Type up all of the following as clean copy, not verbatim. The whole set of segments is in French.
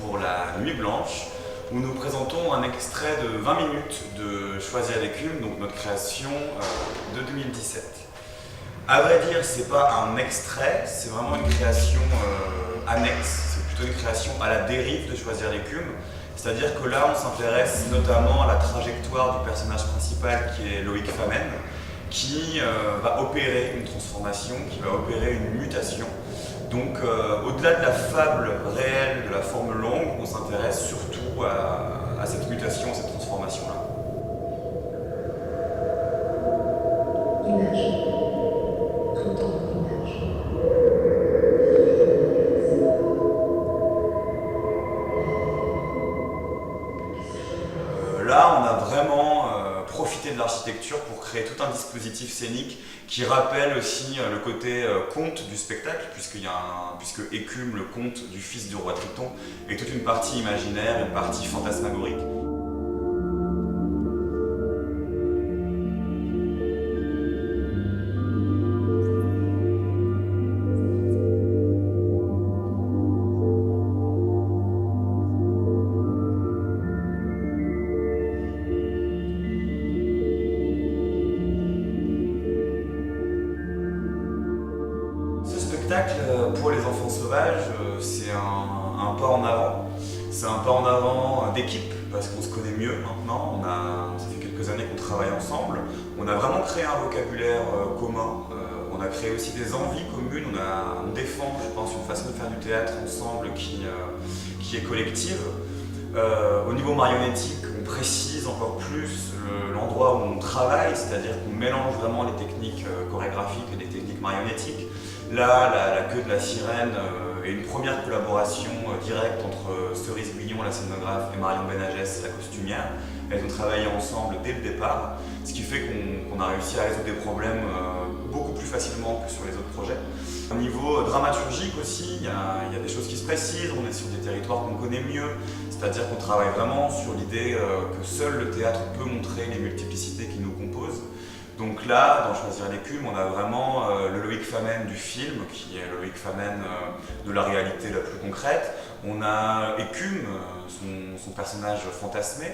pour la Nuit Blanche, où nous présentons un extrait de 20 minutes de Choisir l'écume, donc notre création de 2017. À vrai dire, c'est pas un extrait, c'est vraiment une création annexe, c'est plutôt une création à la dérive de Choisir l'écume. C'est-à-dire que là, on s'intéresse notamment à la trajectoire du personnage principal qui est Loïc Famen, qui va opérer une transformation, qui va opérer une mutation. Donc au-delà de la fable réelle de la forme longue, on s'intéresse surtout à cette mutation, à cette transformation-là. Image. Tout le temps, image. Là, on a vraiment profité de l'architecture pour créer tout un dispositif scénique qui rappelle aussi le côté conte du spectacle, puisque Écume, le conte du fils du roi Triton, est toute une partie imaginaire, une partie fantasmagorique. Pour les enfants sauvages, c'est un pas en avant. C'est un pas en avant d'équipe, parce qu'on se connaît mieux maintenant. Ça fait quelques années qu'on travaille ensemble. On a vraiment créé un vocabulaire commun. On a créé aussi des envies communes. On défend, je pense, une façon de faire du théâtre ensemble qui est collective. Au niveau marionnettique, on précise encore plus l'endroit où on travaille, c'est-à-dire qu'on mélange vraiment les techniques chorégraphiques et les techniques marionnettiques. Là, la queue de la sirène est une première collaboration directe entre Cerise Guillon, la scénographe, et Marion Benagès, la costumière. Elles ont travaillé ensemble dès le départ, ce qui fait qu'on a réussi à résoudre des problèmes beaucoup plus facilement que sur les autres projets. Au niveau dramaturgique aussi, il y a des choses qui se précisent, on est sur des territoires qu'on connaît mieux, c'est-à-dire qu'on travaille vraiment sur l'idée que seul le théâtre peut montrer les multiplicités qui nous composent. Donc là, dans Choisir l'écume, on a vraiment le Loïc Famen du film, qui est le Loïc Famen de la réalité la plus concrète. On a Écume, son personnage fantasmé,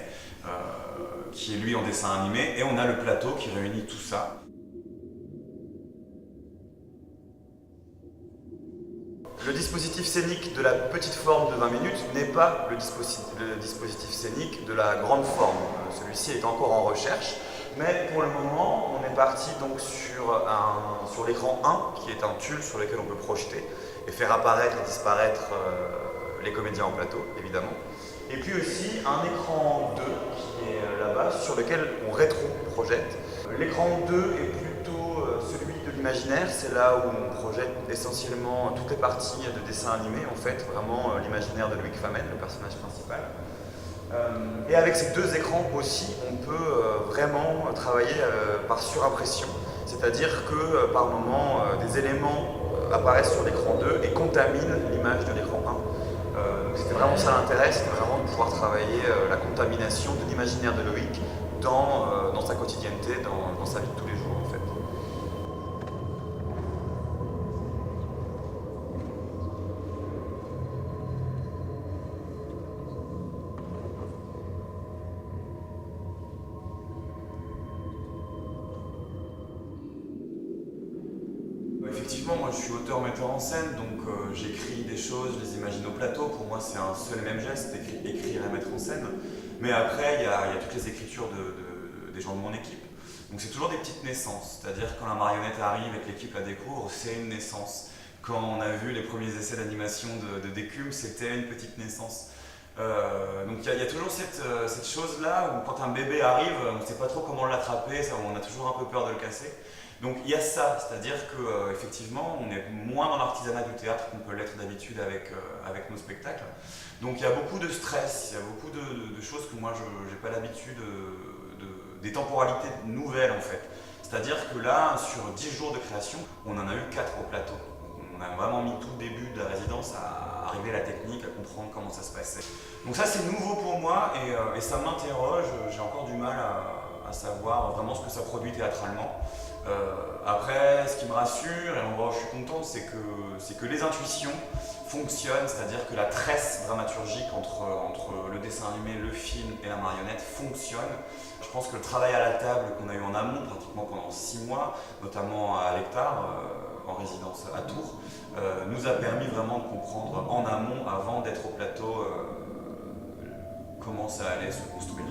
qui est lui en dessin animé, et on a le plateau qui réunit tout ça. Le dispositif scénique de la petite forme de 20 minutes n'est pas le dispositif scénique de la grande forme. Celui-ci est encore en recherche. Mais pour le moment, on est parti donc sur l'écran 1, qui est un tulle sur lequel on peut projeter et faire apparaître et disparaître les comédiens en plateau, évidemment. Et puis aussi un écran 2 qui est là-bas, sur lequel on rétro-projette. L'écran 2 est plutôt celui de l'imaginaire, c'est là où on projette essentiellement toutes les parties de dessin animé, en fait, vraiment l'imaginaire de Loïc Famen, le personnage principal. Et avec ces deux écrans aussi, on peut vraiment travailler par surimpression, c'est-à-dire que par moment, des éléments apparaissent sur l'écran 2 et contaminent l'image de l'écran 1. Donc c'était vraiment ça l'intérêt, c'était vraiment de pouvoir travailler la contamination de l'imaginaire de Loïc dans sa quotidienneté, dans sa vie de tous les jours en fait. Effectivement, moi je suis auteur-metteur en scène, donc j'écris des choses, je les imagine au plateau. Pour moi, c'est un seul et même geste, écrire et mettre en scène. Mais après, il y a toutes les écritures des gens de mon équipe. Donc c'est toujours des petites naissances, c'est-à-dire quand la marionnette arrive et que l'équipe la découvre, c'est une naissance. Quand on a vu les premiers essais d'animation d'Écume, c'était une petite naissance. Donc il y a toujours cette chose-là où quand un bébé arrive, on ne sait pas trop comment l'attraper, on a toujours un peu peur de le casser. Donc il y a ça, c'est-à-dire qu'effectivement on est moins dans l'artisanat du théâtre qu'on peut l'être d'habitude avec nos spectacles. Donc il y a beaucoup de stress, il y a beaucoup de choses que moi je n'ai pas l'habitude, des temporalités nouvelles en fait. C'est-à-dire que là, sur 10 jours de création, on en a eu 4 au plateau. On a vraiment mis tout le début de la résidence à arriver à la technique, à comprendre comment ça se passait. Donc ça c'est nouveau pour moi et ça m'interroge, j'ai encore du mal à savoir vraiment ce que ça produit théâtralement. Après, ce qui me rassure et l'endroit où je suis content, c'est que les intuitions fonctionne, c'est-à-dire que la tresse dramaturgique entre le dessin animé, le film et la marionnette fonctionne. Je pense que le travail à la table qu'on a eu en amont pratiquement pendant 6 mois, notamment à l'Hectare, en résidence à Tours, nous a permis vraiment de comprendre en amont, avant d'être au plateau, comment ça allait se construire.